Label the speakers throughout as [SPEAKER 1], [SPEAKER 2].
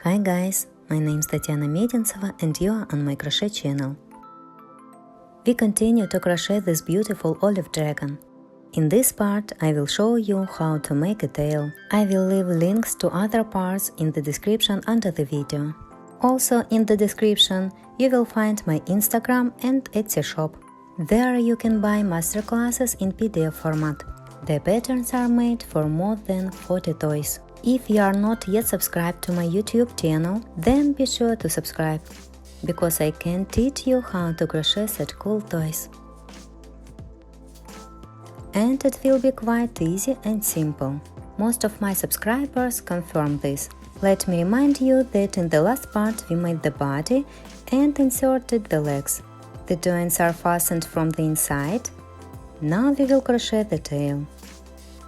[SPEAKER 1] Hi guys, my name's Medintseva and you are on my crochet channel. We continue to crochet this beautiful olive dragon. In this part I will show you how to make a tail. I will leave links to other parts in the description under the video. Also in the description you will find my Instagram and Etsy shop. There you can buy masterclasses in PDF format. The patterns are made for more than 40 toys. If you are not yet subscribed to my YouTube channel, then be sure to subscribe, because I can teach you how to crochet such cool toys. And it will be quite easy and simple. Most of my subscribers confirm this. Let me remind you that in the last part we made the body and inserted the legs. The joints are fastened from the inside. Now we will crochet the tail.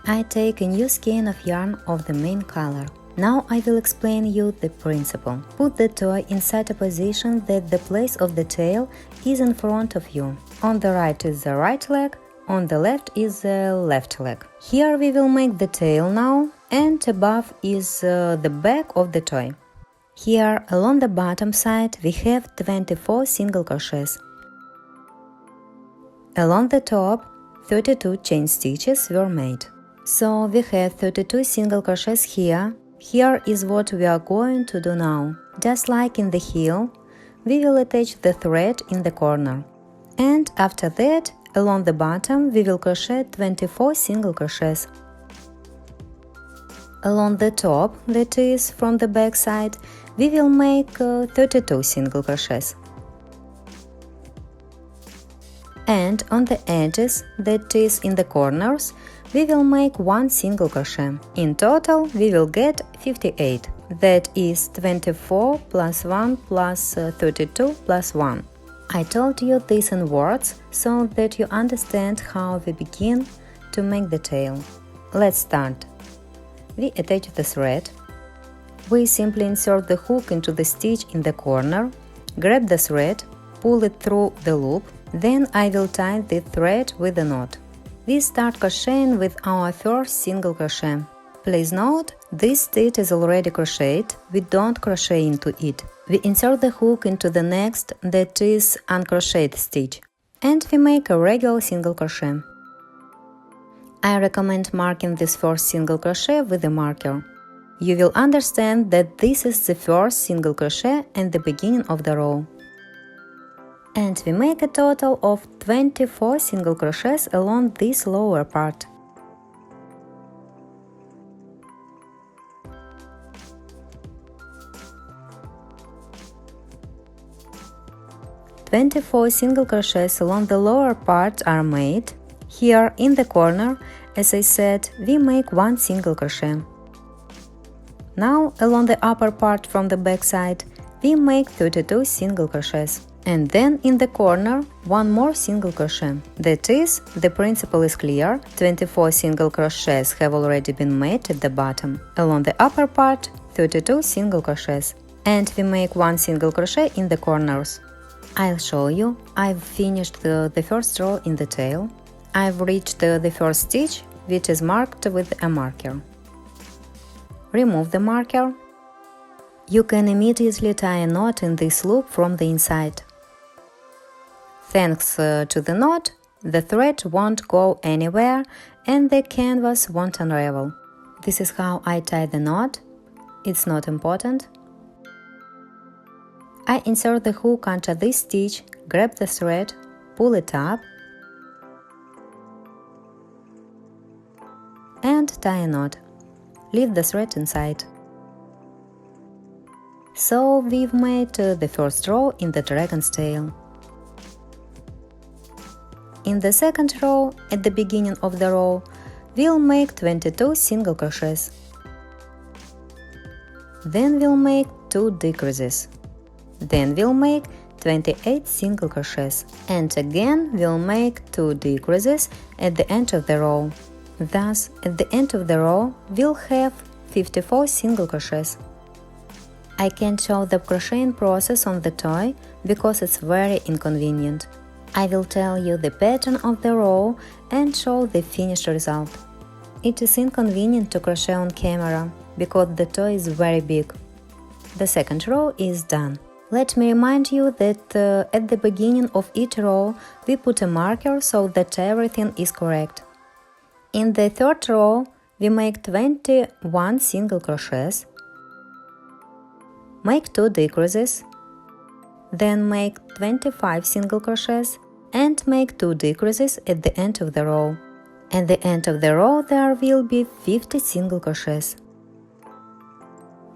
[SPEAKER 1] I take a new skein of yarn of the main color. Now I will explain you the principle. Put the toy in such a position that the place of the tail is in front of you. On the right is the right leg, on the left is the left leg. Here we will make the tail now, and above is the back of the toy. Here along the bottom side we have 24 single crochets. Along the top 32 chain stitches were made. So we have 32 single crochets here. Here is what we are going to do now. Just like in the heel, we will attach the thread in the corner. And after that, along the bottom, we will crochet 24 single crochets. Along the top, that is from the back side, we will make 32 single crochets. And on the edges, that is in the corners, we will make 1 single crochet. In total, we will get 58. That is 24 plus 1 plus 32 plus 1. I told you this in words so that you understand how we begin to make the tail. Let's start. We attach the thread. We simply insert the hook into the stitch in the corner, grab the thread, pull it through the loop. Then I will tie the thread with a knot. We start crocheting with our first single crochet. Please note, this stitch is already crocheted, we don't crochet into it. We insert the hook into the next, that is uncrocheted stitch, and we make a regular single crochet. I recommend marking this first single crochet with a marker. You will understand that this is the first single crochet and the beginning of the row. And we make a total of 24 single crochets along this lower part. "24 single crochets along the lower part are made. Here in the corner, as I said, we make 1 single crochet. Now along the upper part from the back side, we make 32 single crochets. And then in the corner, 1 more single crochet. That is, the principle is clear, 24 single crochets have already been made at the bottom. Along the upper part, 32 single crochets. And we make 1 single crochet in the corners. I'll show you. I've finished the first row in the tail. I've reached the first stitch, which is marked with a marker. Remove the marker. You can immediately tie a knot in this loop from the inside. Thanks to the knot, the thread won't go anywhere and the canvas won't unravel. This is how I tie the knot. It's not important. I insert the hook under this stitch, grab the thread, pull it up, and tie a knot. Leave the thread inside. So we've made the first row in the dragon's tail. In the second row, at the beginning of the row, we'll make 22 single crochets. Then we'll make 2 decreases. Then we'll make 28 single crochets. And again we'll make 2 decreases at the end of the row. Thus, at the end of the row, we'll have 54 single crochets. I can't show the crocheting process on the toy because it's very inconvenient. I will tell you the pattern of the row and show the finished result. It is inconvenient to crochet on camera because the toy is very big. The second row is done. Let me remind you that at the beginning of each row we put a marker so that everything is correct. In the third row we make 21 single crochets, make 2 decreases, then make 25 single crochets and make 2 decreases at the end of the row. At the end of the row there will be 50 single crochets.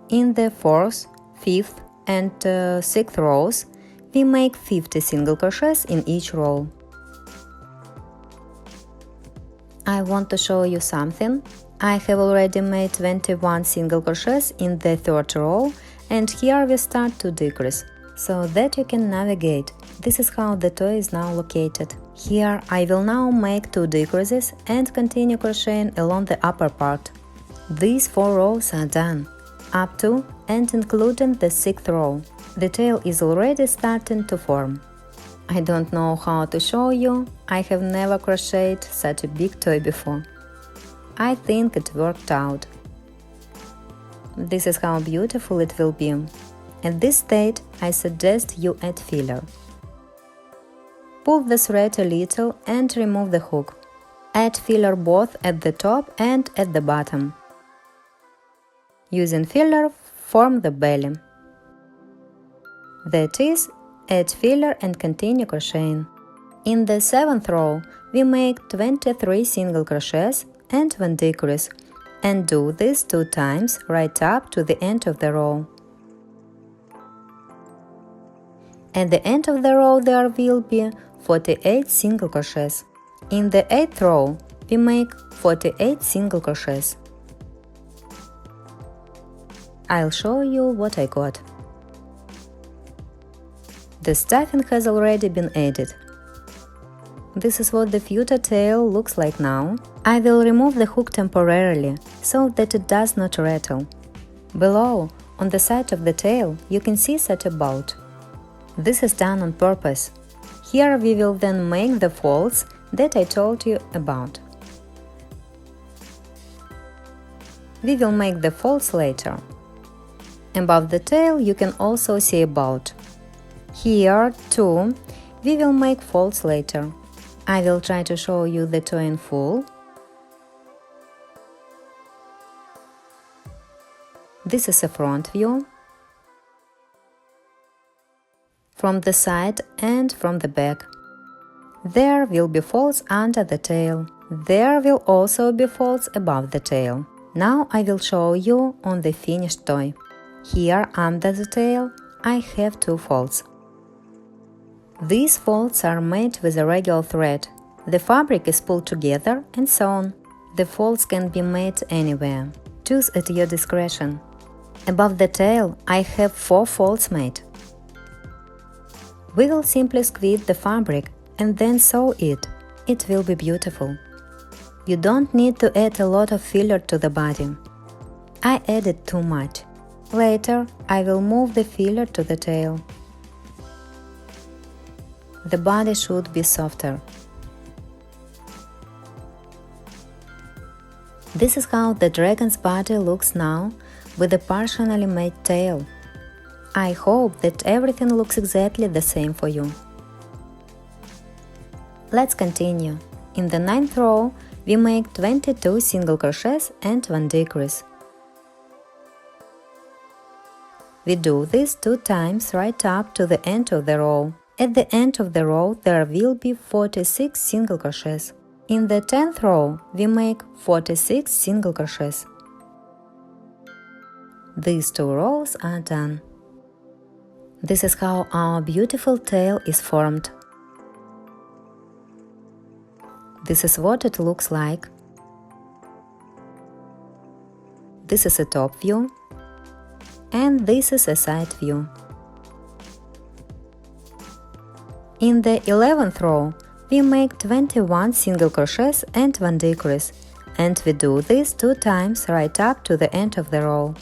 [SPEAKER 1] In the 4th, 5th and 6th rows we make 50 single crochets in each row. I want to show you something. I have already made 21 single crochets in the third row, and here we start to decrease, so that you can navigate. This is how the toy is now located. Here I will now make 2 decreases and continue crocheting along the upper part. These 4 rows are done, up to and including the 6th row. The tail is already starting to form. I don't know how to show you, I have never crocheted such a big toy before. I think it worked out. This is how beautiful it will be. At this stage, I suggest you add filler. Pull the thread a little and remove the hook. Add filler both at the top and at the bottom. Using filler, form the belly. That is, add filler and continue crocheting. In the 7th row, we make 23 single crochets and 1 decrease, and do this 2 times right up to the end of the row. At the end of the row there will be 48 single crochets. In the 8th row, we make 48 single crochets. I'll show you what I got. The stuffing has already been added. This is what the future tail looks like now. I will remove the hook temporarily, so that it does not rattle. Below, on the side of the tail, you can see such a bolt. This is done on purpose. Here we will then make the folds that I told you about. We will make the folds later. Above the tail you can also see a bolt. Here, too, we will make folds later. I will try to show you the toy in full. This is a front view, from the side and from the back. There will be folds under the tail. There will also be folds above the tail. Now I will show you on the finished toy. Here under the tail I have 2 folds. These folds are made with a regular thread. The fabric is pulled together and sewn. The folds can be made anywhere. Choose at your discretion. Above the tail I have 4 folds made. We will simply squeeze the fabric and then sew it. It will be beautiful. You don't need to add a lot of filler to the body. I added too much. Later I will move the filler to the tail. The body should be softer. This is how the dragon's body looks now, with a partially made tail. I hope that everything looks exactly the same for you. Let's continue. In the 9th row, we make 22 single crochets and 1 decrease. We do this 2 times right up to the end of the row. At the end of the row there will be 46 single crochets. In the 10th row we make 46 single crochets. These 2 rows are done. This is how our beautiful tail is formed. This is what it looks like. This is a top view, and this is a side view. In the 11th row, we make 21 single crochets and 1 decrease, and we do this 2 times right up to the end of the row.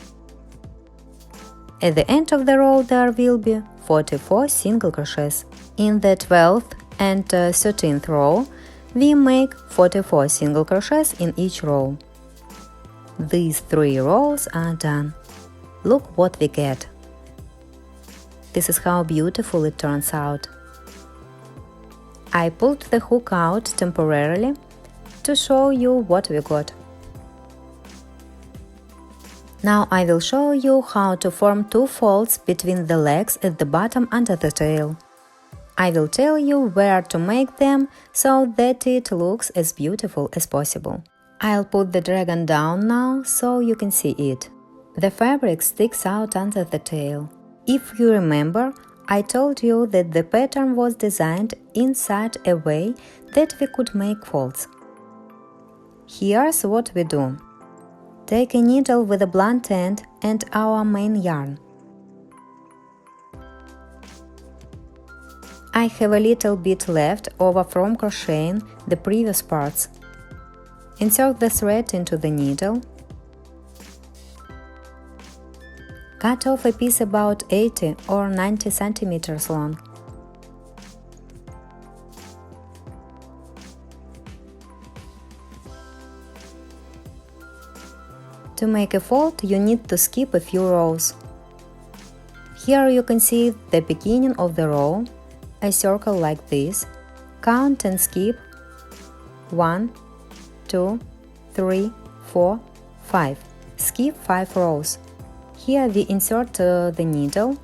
[SPEAKER 1] At the end of the row there will be 44 single crochets. In the 12th and 13th row, we make 44 single crochets in each row. These 3 rows are done. Look what we get. this is how beautiful it turns out. I pulled the hook out temporarily to show you what we got. Now I will show you how to form two folds between the legs at the bottom under the tail. I will tell you where to make them so that it looks as beautiful as possible. I'll put the dragon down now so you can see it. The fabric sticks out under the tail. If you remember, I told you that the pattern was designed in such a way that we could make folds. Here's what we do. Take a needle with a blunt end and our main yarn. I have a little bit left over from crocheting the previous parts. Insert the thread into the needle. Cut off a piece about 80 or 90 centimeters long. To make a fold, you need to skip a few rows. Here you can see the beginning of the row, a circle like this. Count and skip 1, 2, 3, 4, 5. Skip 5 rows. Here we insert the needle.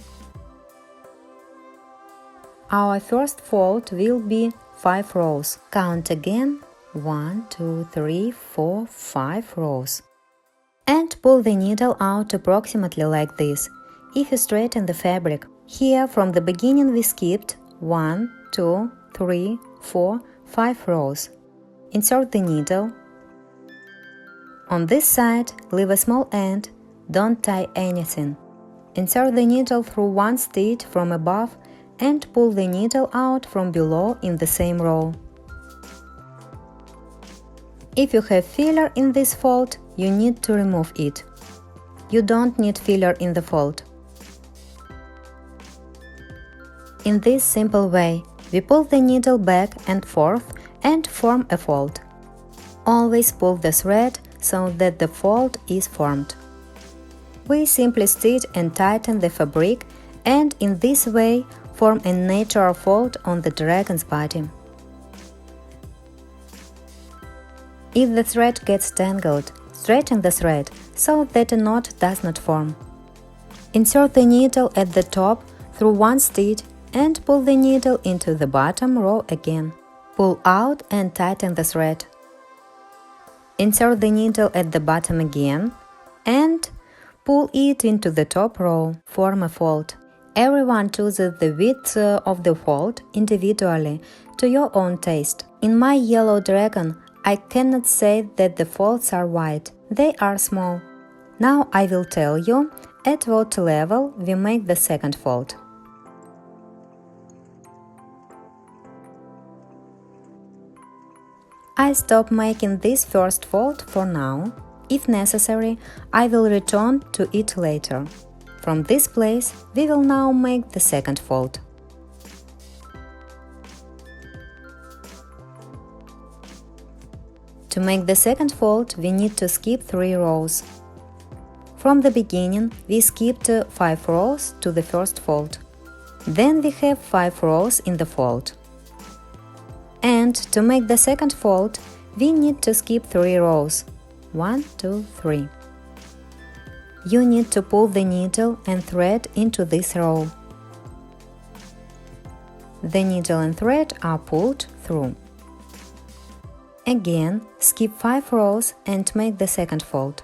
[SPEAKER 1] Our first fold will be 5 rows. Count again 1, 2, 3, 4, 5 rows. And pull the needle out approximately like this, if you straighten the fabric. Here from the beginning we skipped 1, 2, 3, 4, 5 rows. Insert the needle. On this side, leave a small end, don't tie anything. Insert the needle through one stitch from above and pull the needle out from below in the same row. If you have filler in this fold, you need to remove it. You don't need filler in the fold. In this simple way, we pull the needle back and forth and form a fold. Always pull the thread so that the fold is formed. We simply stitch and tighten the fabric and in this way form a natural fold on the dragon's body. If the thread gets tangled, straighten the thread so that a knot does not form. Insert the needle at the top through one stitch and pull the needle into the bottom row again. Pull out and tighten the thread. Insert the needle at the bottom again and pull it into the top row. Form a fold. Everyone chooses the width of the fold individually to your own taste. In my yellow dragon, I cannot say that the folds are wide, they are small. Now I will tell you at what level we make the second fold. I stop making this first fold for now. If necessary, I will return to it later. From this place, we will now make the second fold. To make the second fold, we need to skip 3 rows. From the beginning, we skipped 5 rows to the first fold. Then we have 5 rows in the fold. And to make the second fold, we need to skip 3 rows. 1, 2, 3. You need to pull the needle and thread into this row. The needle and thread are pulled through. Again, skip 5 rows and make the second fold.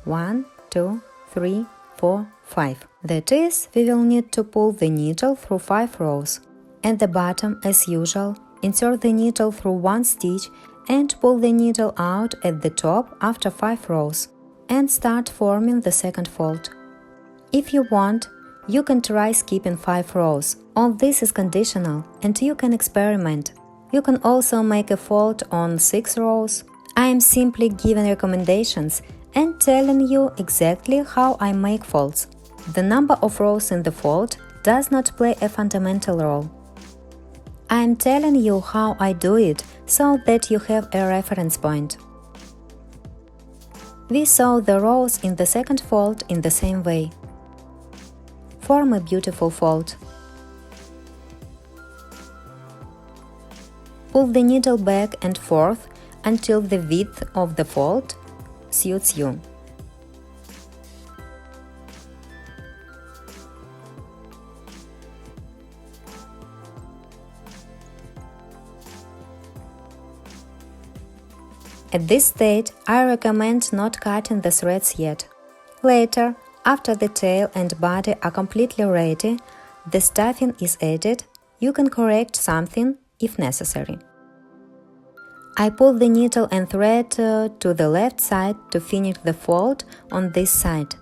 [SPEAKER 1] 1, 2, 3, 4, 5. That is, we will need to pull the needle through 5 rows. At the bottom, as usual, insert the needle through one stitch and pull the needle out at the top after 5 rows and start forming the second fold. If you want, you can try skipping 5 rows. All this is conditional and you can experiment. You can also make a fold on 6 rows. I am simply giving recommendations and telling you exactly how I make folds. The number of rows in the fold does not play a fundamental role. I am telling you how I do it so that you have a reference point. We sew the rows in the second fold in the same way. form a beautiful fold. Pull the needle back and forth until the width of the fold suits you. At this stage, I recommend not cutting the threads yet. Later, after the tail and body are completely ready, the stuffing is added, you can correct something if necessary. I pull the needle and thread to the left side to finish the fold on this side.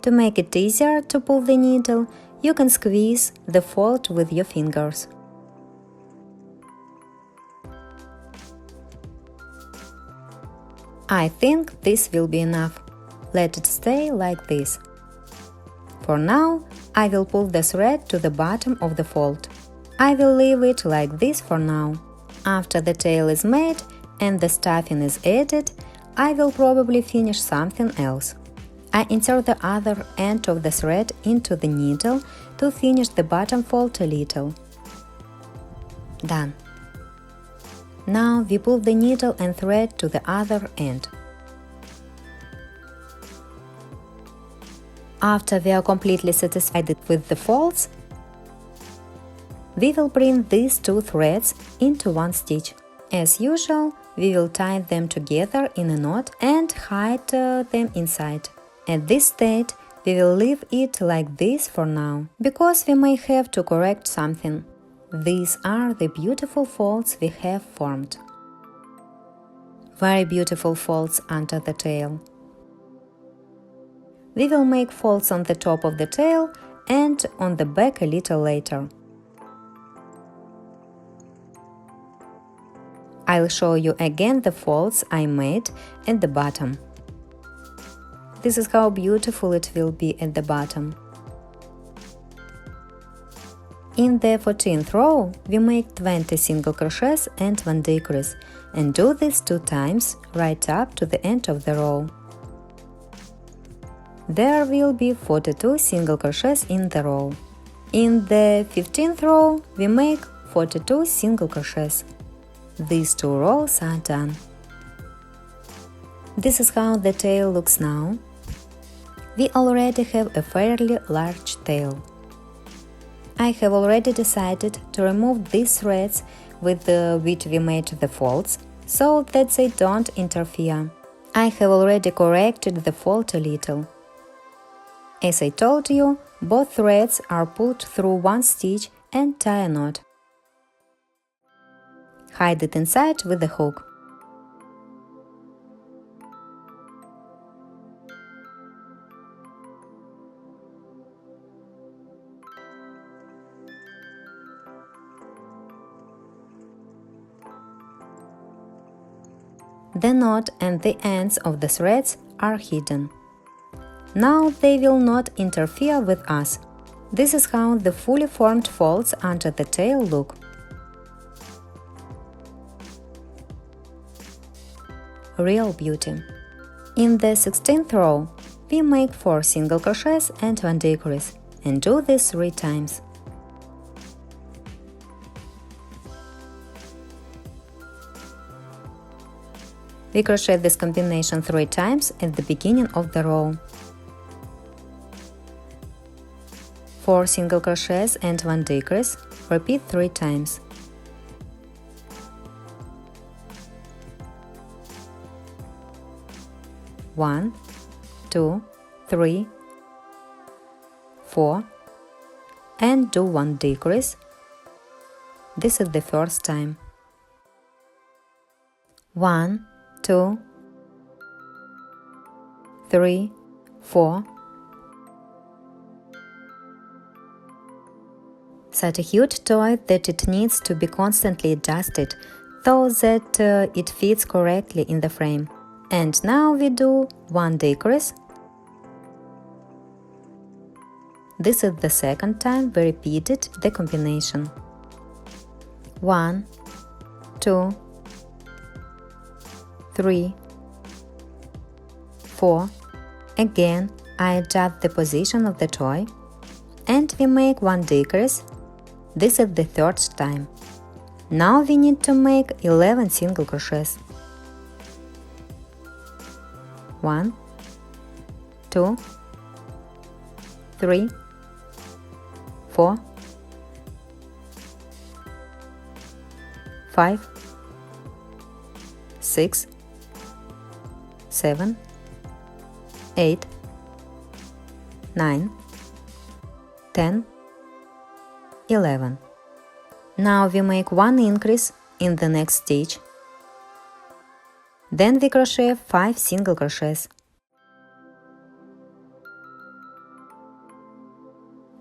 [SPEAKER 1] To make it easier to pull the needle, you can squeeze the fold with your fingers. I think this will be enough. Let it stay like this. For now, I will pull the thread to the bottom of the fold. I will leave it like this for now. After the tail is made and the stuffing is added, I will probably finish something else. I insert the other end of the thread into the needle to finish the bottom fold a little. Done. Now we pull the needle and thread to the other end. After we are completely satisfied with the folds, we will bring these two threads into one stitch. As usual, we will tie them together in a knot and hide them inside. At this stage, we will leave it like this for now, because we may have to correct something. These are the beautiful folds we have formed. Very beautiful folds under the tail. We will make folds on the top of the tail and on the back a little later. I'll show you again the folds I made at the bottom. This is how beautiful it will be at the bottom. In the 14th row, we make 20 single crochets and 1 decrease, and do this 2 times right up to the end of the row. There will be 42 single crochets in the row. In the 15th row, we make 42 single crochets. These 2 rows are done. This is how the tail looks now. We already have a fairly large tail. I have already decided to remove these threads with which we made the folds, so that they don't interfere. I have already corrected the fold a little. As I told you, both threads are pulled through one stitch and tie a knot. Hide it inside with the hook. The knot and the ends of the threads are hidden. Now they will not interfere with us. This is how the fully formed folds under the tail look. Real beauty. In the 16th row, we make 4 single crochets and 1 decrease, and do this 3 times. We crochet this combination 3 times at the beginning of the row. 4 single crochets and 1 decrease, repeat 3 times. One, 2, 3, 4, and do 1 decrease. This is the first time. 1, 2, 3, 4. Such a huge toy that it needs to be constantly adjusted so that it fits correctly in the frame. And now we do 1 decrease. This is the second time we repeated the combination. 1, 2, 3, 4. Again, I adjust the position of the toy, and we make 1 decrease. This is the 3rd time. Now we need to make 11 single crochets. 1, 2, 3, 4, 5, 6, 7, 8, 9, 10, 11. Now we make 1 increase in the next stitch. Then we crochet 5 single crochets.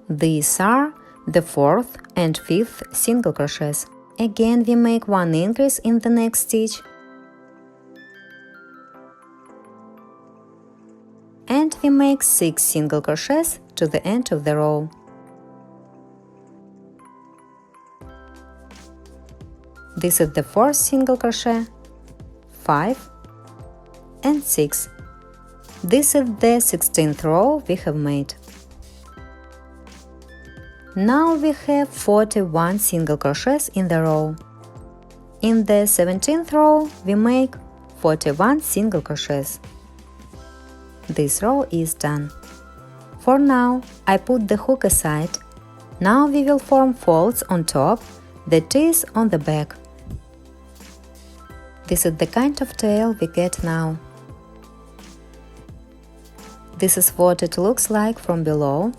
[SPEAKER 1] These are the 4th and 5th single crochets. Again, we make 1 increase in the next stitch. And we make 6 single crochets to the end of the row. This is the 4th single crochet, 5 and 6. This is the 16th row we have made. Now we have 41 single crochets in the row. In the 17th row we make 41 single crochets. This row is done. For now, I put the hook aside. Now we will form folds on top, that is on the back. This is the kind of tail we get now. This is what it looks like from below.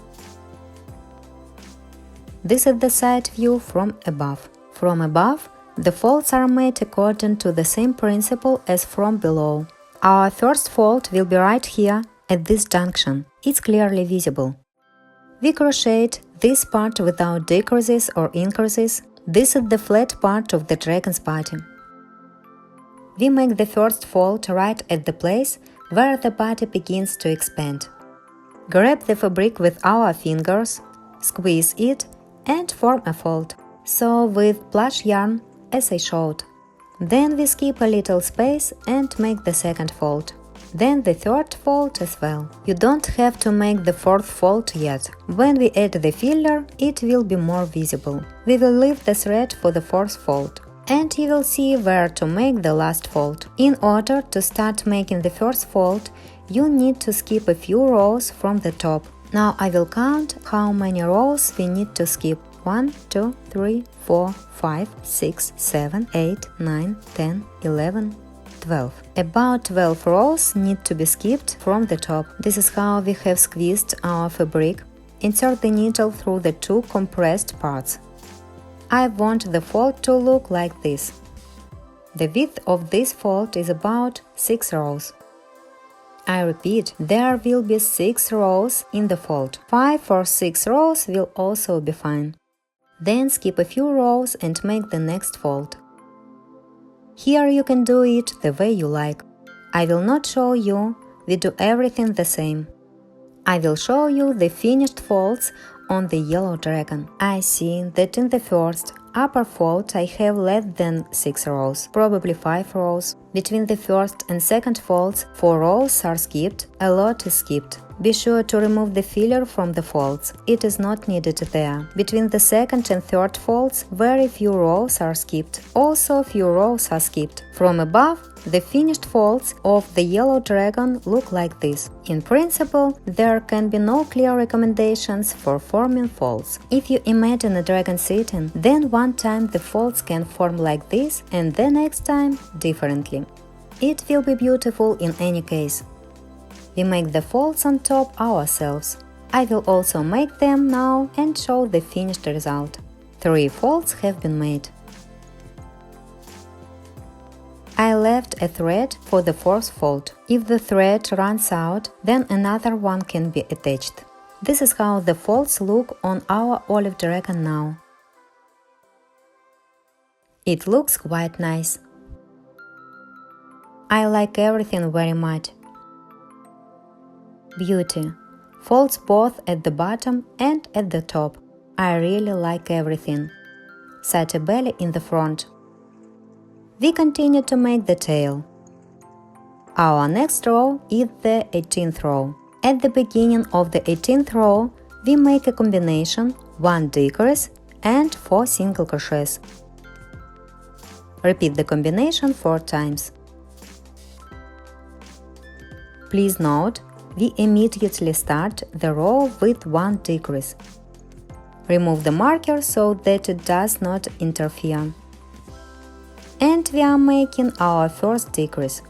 [SPEAKER 1] This is the side view from above. From above, the folds are made according to the same principle as from below. Our first fold will be right here at this junction. It's clearly visible. We crocheted this part without decreases or increases. This is the flat part of the dragon's body. We make the first fold right at the place where the body begins to expand. Grab the fabric with our fingers, squeeze it, and form a fold. So with plush yarn, as I showed. Then we skip a little space and make the second fold. Then the third fold as well. You don't have to make the fourth fold yet. When we add the filler, it will be more visible. We will leave the thread for the fourth fold. And you will see where to make the last fold. In order to start making the first fold, you need to skip a few rows from the top. Now I will count how many rows we need to skip. 1, 2, 3, 4, 5, 6, 7, 8, 9, 10, 11, 12. About 12 rows need to be skipped from the top. This is how we have squeezed our fabric. Insert the needle through the 2 compressed parts. I want the fold to look like this. The width of this fold is about 6 rows. I repeat, there will be 6 rows in the fold. 5 or 6 rows will also be fine. Then skip a few rows and make the next fold. Here you can do it the way you like. I will not show you, we do everything the same. I will show you the finished folds on the yellow dragon. I see that in the first upper fold I have less than 6 rows, probably 5 rows. Between the first and second folds, 4 rows are skipped, a lot is skipped. Be sure to remove the filler from the folds, it is not needed there. Between the second and third folds, very few rows are skipped, also few rows are skipped. From above, the finished folds of the yellow dragon look like this. In principle, there can be no clear recommendations for forming folds. If you imagine a dragon sitting, then one time the folds can form like this and the next time differently. It will be beautiful in any case. We make the folds on top ourselves. I will also make them now and show the finished result. 3 folds have been made. I left a thread for the 4th fold. If the thread runs out, then another one can be attached. This is how the folds look on our olive dragon now. It looks quite nice. I like everything very much. Beauty. Folds both at the bottom and at the top. I really like everything. Such a belly in the front. We continue to make the tail. Our next row is the 18th row. At the beginning of the 18th row, we make a combination 1 decrease and 4 single crochets. Repeat the combination 4 times. Please note, we immediately start the row with 1 decrease. Remove the marker so that it does not interfere. And we are making our first decrease.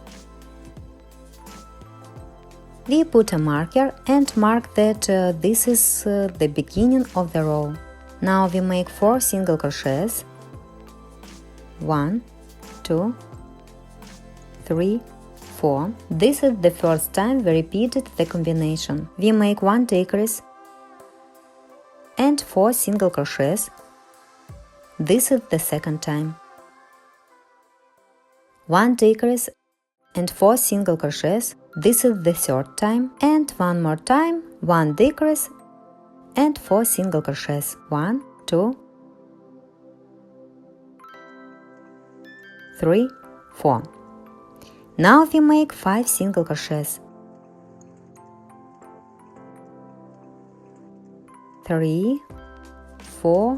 [SPEAKER 1] We put a marker and mark that this is the beginning of the row. Now we make 4 single crochets. 1, 2, 3, 4. This is the first time we repeated the combination. We make 1 decrease and 4 single crochets. This is the second time. 1 decrease and 4 single crochets. This is the third time. And one more time, 1 decrease and 4 single crochets. 1, 2, 3, 4. Now we make 5 single crochets. 3, 4,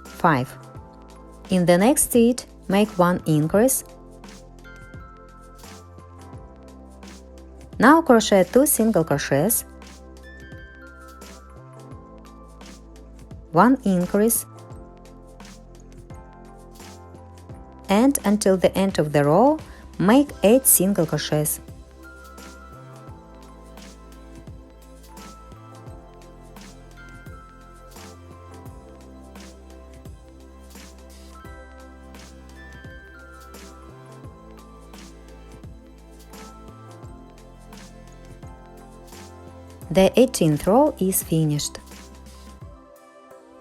[SPEAKER 1] 5. In the next stitch, make 1 increase. Now crochet 2 single crochets, 1 increase, and until the end of the row, make 8 single crochets. The 18th row is finished.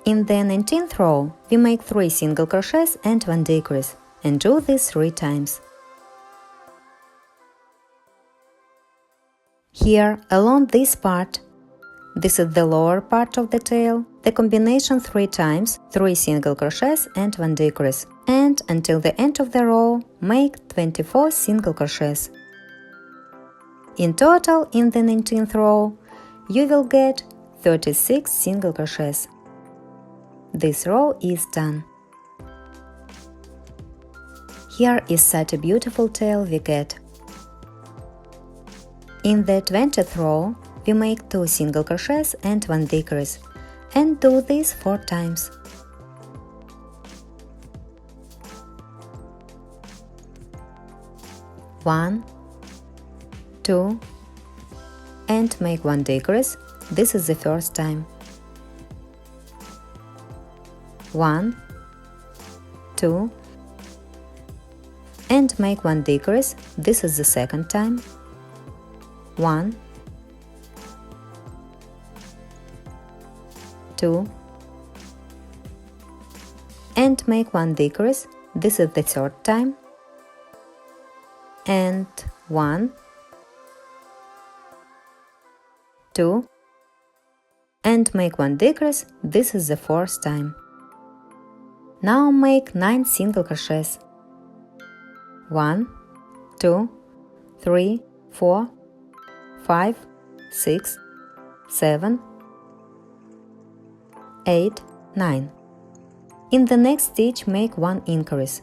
[SPEAKER 1] In the 19th row, we make 3 single crochets and 1 decrease, and do this 3 times. Here, along this part, this is the lower part of the tail, the combination 3 times, 3 single crochets and 1 decrease, and until the end of the row, make 24 single crochets. In total, in the 19th row, you will get 36 single crochets. This row is done. Here is such a beautiful tail we get. In the 20th row, we make 2 single crochets and 1 decrease, and do this 4 times. One, 2, and make 1 decrease. This is the first time. 1, 2, and make 1 decrease. This is the second time. 1, 2, and make 1 decrease. This is the third time. And 1, 2, and make 1 decrease. This is the fourth time. Now make 9 single crochets. 1, 2, 3, 4, 5, 6, 7, 8, 9. In the next stitch, make 1 increase.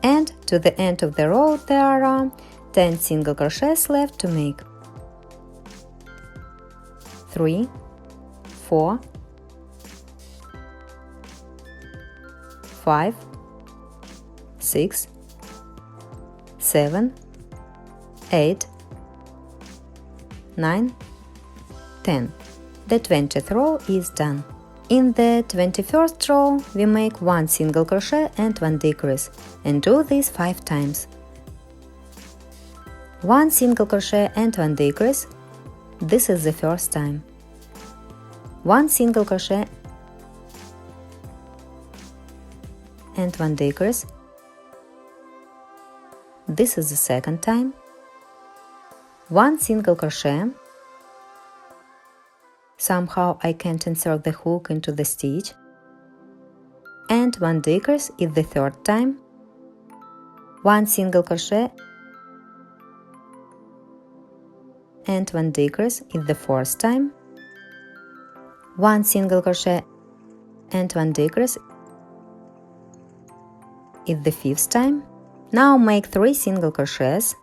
[SPEAKER 1] And to the end of the row, there are 10 single crochets left to make. 3, 4, 5, 6, 7, 8, 9, 10. The 20th row is done. In the 21st row, we make 1 single crochet and 1 decrease, and do this 5 times. 1 single crochet and 1 decrease. This is the first time. 1 single crochet and 1 decrease. This is the second time. 1 single crochet. Somehow I can't insert the hook into the stitch. And 1 decrease is the third time. 1 single crochet and 1 decrease is the fourth time, 1 single crochet and 1 decrease is the fifth time. Now make 3 single crochets,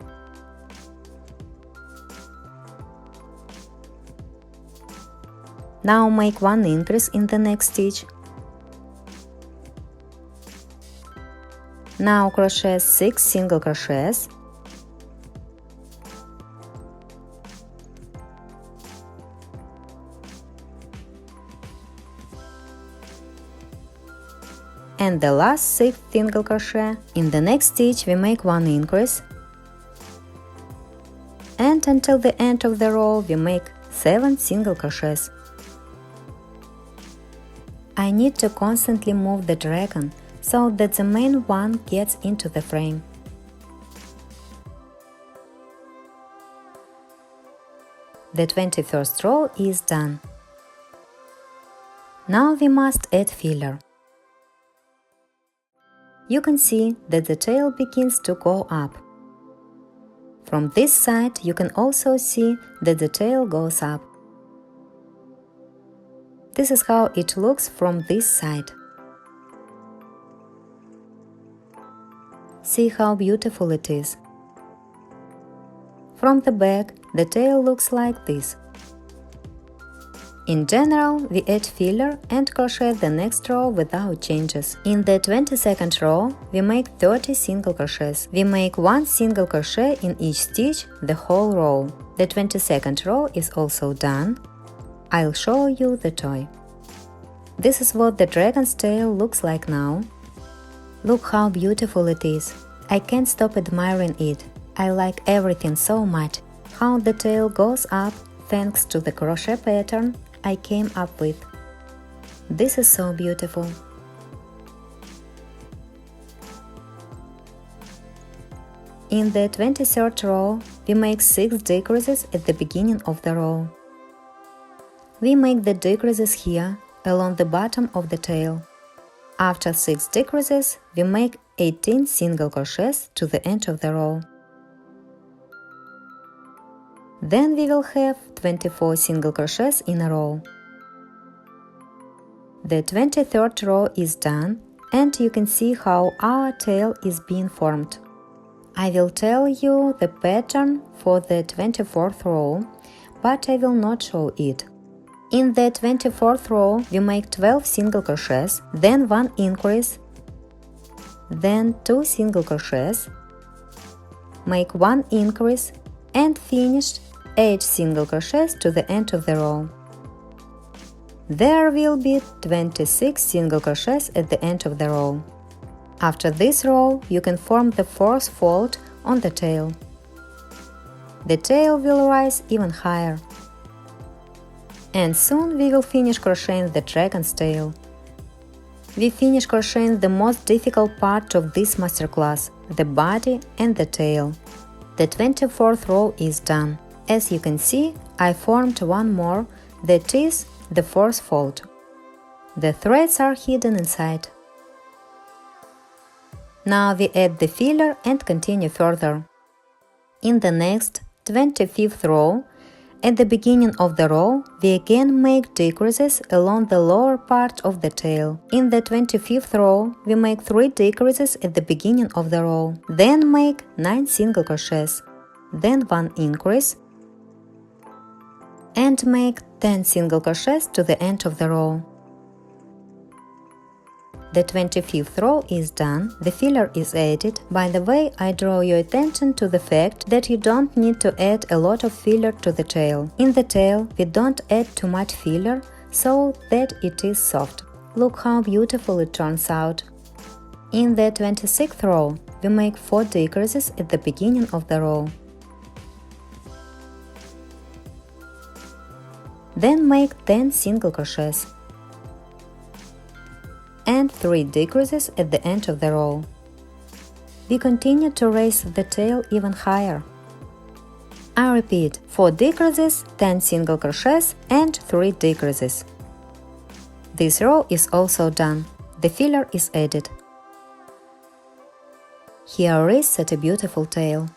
[SPEAKER 1] now make 1 increase in the next stitch, now crochet 6 single crochets, and the last 6th single crochet. In the next stitch we make 1 increase, and until the end of the row we make 7 single crochets. I need to constantly move the dragon so that the main one gets into the frame. The 21st row is done. Now we must add filler. You can see that the tail begins to go up. From this side you can also see that the tail goes up. This is how it looks from this side. See how beautiful it is. From the back, the tail looks like this. In general, we add filler and crochet the next row without changes. In the 22nd row, we make 30 single crochets. We make 1 single crochet in each stitch the whole row. The 22nd row is also done. I'll show you the toy. This is what the dragon's tail looks like now. Look how beautiful it is. I can't stop admiring it. I like everything so much. How the tail goes up thanks to the crochet pattern I came up with. This is so beautiful. In the 23rd row, we make 6 decreases at the beginning of the row. We make the decreases here along the bottom of the tail. After 6 decreases, we make 18 single crochets to the end of the row. Then we will have 24 single crochets in a row. The 23rd row is done, and you can see how our tail is being formed. I will tell you the pattern for the 24th row, but I will not show it. In the 24th row, we make 12 single crochets, then 1 increase, then 2 single crochets, make 1 increase, and finish 8 single crochets to the end of the row. There will be 26 single crochets at the end of the row. After this row, you can form the 4th fold on the tail. The tail will rise even higher. And soon we will finish crocheting the dragon's tail. We finish crocheting the most difficult part of this masterclass, the body and the tail. The 24th row is done. As you can see, I formed one more, that is the 4th fold. The threads are hidden inside. Now we add the filler and continue further. In the next 25th row, at the beginning of the row, we again make decreases along the lower part of the tail. In the 25th row, we make 3 decreases at the beginning of the row, then make 9 single crochets, then 1 increase, and make 10 single crochets to the end of the row. The 25th row is done, the filler is added. By the way, I draw your attention to the fact that you don't need to add a lot of filler to the tail. In the tail, we don't add too much filler, so that it is soft. Look how beautiful it turns out. In the 26th row, we make 4 decreases at the beginning of the row. Then make 10 single crochets and 3 decreases at the end of the row. We continue to raise the tail even higher. I repeat, 4 decreases, 10 single crochets and 3 decreases. This row is also done. The filler is added. Here is such a beautiful tail.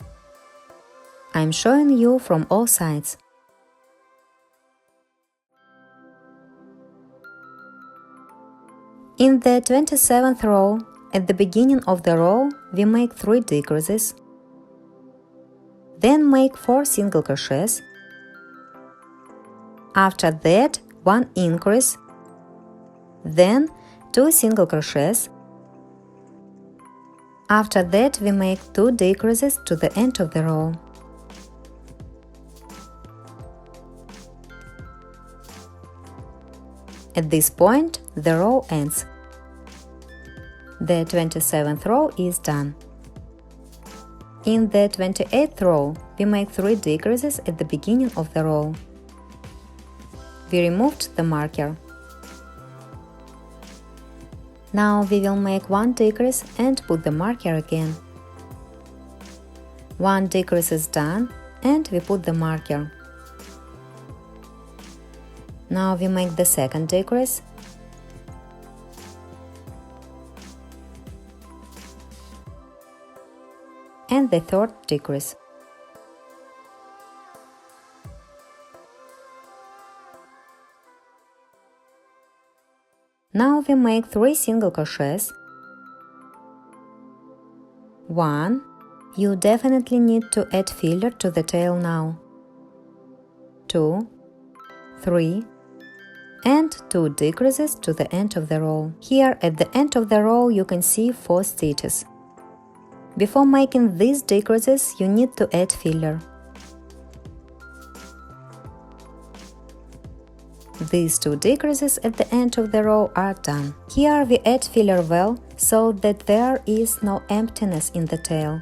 [SPEAKER 1] I'm showing you from all sides. In the 27th row, at the beginning of the row, we make 3 decreases, then make 4 single crochets. After that, 1 increase, then 2 single crochets. After that, we make 2 decreases to the end of the row. At this point, the row ends. The 27th row is done. In the 28th row, we make 3 decreases at the beginning of the row. We removed the marker. Now we will make 1 decrease and put the marker again. 1 decrease is done and we put the marker. Now we make the second decrease. And the third decrease. Now we make 3 single crochets. 1. You definitely need to add filler to the tail now. 2, 3, and 2 decreases to the end of the row. Here at the end of the row you can see 4 stitches. Before making these decreases, you need to add filler. These 2 decreases at the end of the row are done. Here we add filler well, so that there is no emptiness in the tail.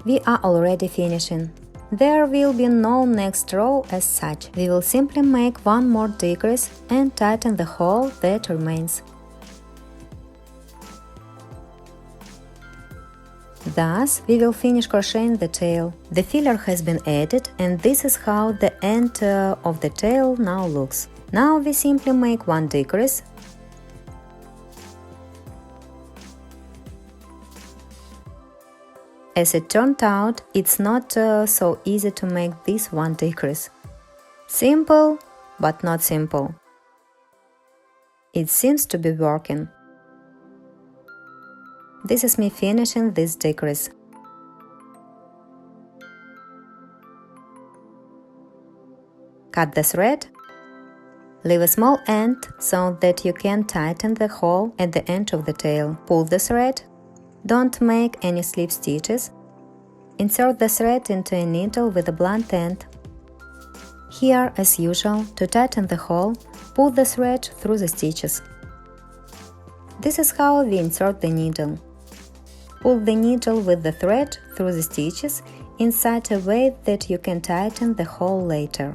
[SPEAKER 1] We are already finishing. There will be no next row as such. We will simply make 1 more decrease and tighten the hole that remains. Thus, we will finish crocheting the tail. The filler has been added, and this is how the end of the tail now looks. Now we simply make 1 decrease. As it turned out, it's not so easy to make this 1 decrease. Simple, but not simple. It seems to be working. This is me finishing this decrease. Cut the thread. Leave a small end so that you can tighten the hole at the end of the tail. Pull the thread. Don't make any slip stitches. Insert the thread into a needle with a blunt end. Here, as usual, to tighten the hole, pull the thread through the stitches. This is how we insert the needle. Pull the needle with the thread through the stitches in such a way that you can tighten the hole later.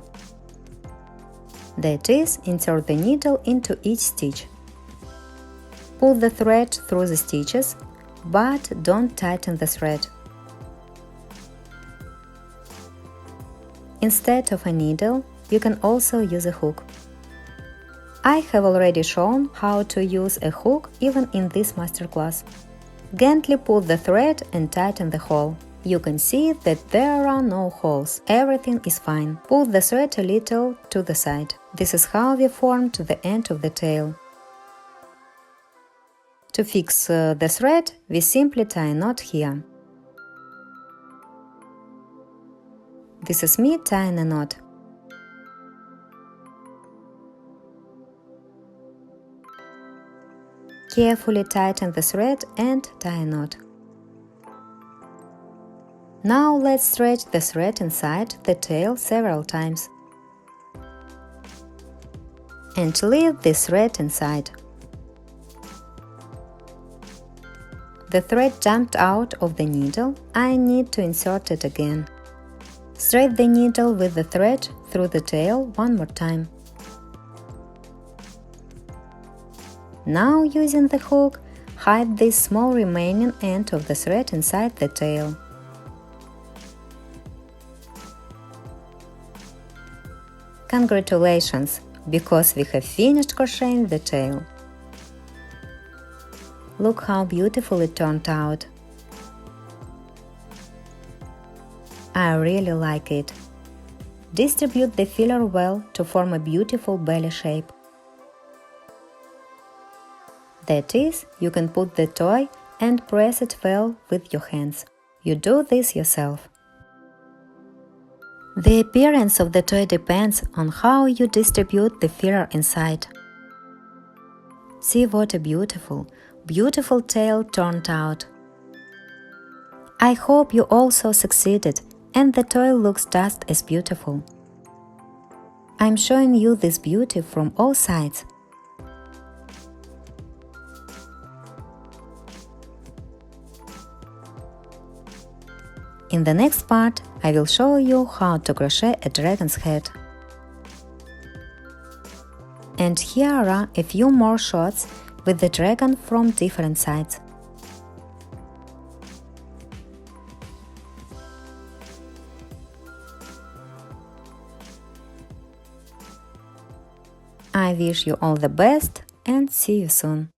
[SPEAKER 1] That is, insert the needle into each stitch. Pull the thread through the stitches, but don't tighten the thread. Instead of a needle, you can also use a hook. I have already shown how to use a hook even in this masterclass. Gently pull the thread and tighten the hole. You can see that there are no holes, everything is fine. Pull the thread a little to the side. This is how we formed the end of the tail. To fix the thread, we simply tie a knot here. This is me tying a knot. Carefully tighten the thread and tie a knot. Now let's stretch the thread inside the tail several times. And leave the thread inside. The thread jumped out of the needle, I need to insert it again. Thread the needle with the thread through the tail 1 more time. Now, using the hook, hide this small remaining end of the thread inside the tail. Congratulations, because we have finished crocheting the tail. Look how beautiful it turned out. I really like it. Distribute the filler well to form a beautiful belly shape. That is, you can put the toy and press it well with your hands. You do this yourself. The appearance of the toy depends on how you distribute the filler inside. See what a beautiful tail turned out. I hope you also succeeded and the toy looks just as beautiful. I'm showing you this beauty from all sides. In the next part, I will show you how to crochet a dragon's head. And here are a few more shots with the dragon from different sides. I wish you all the best and see you soon!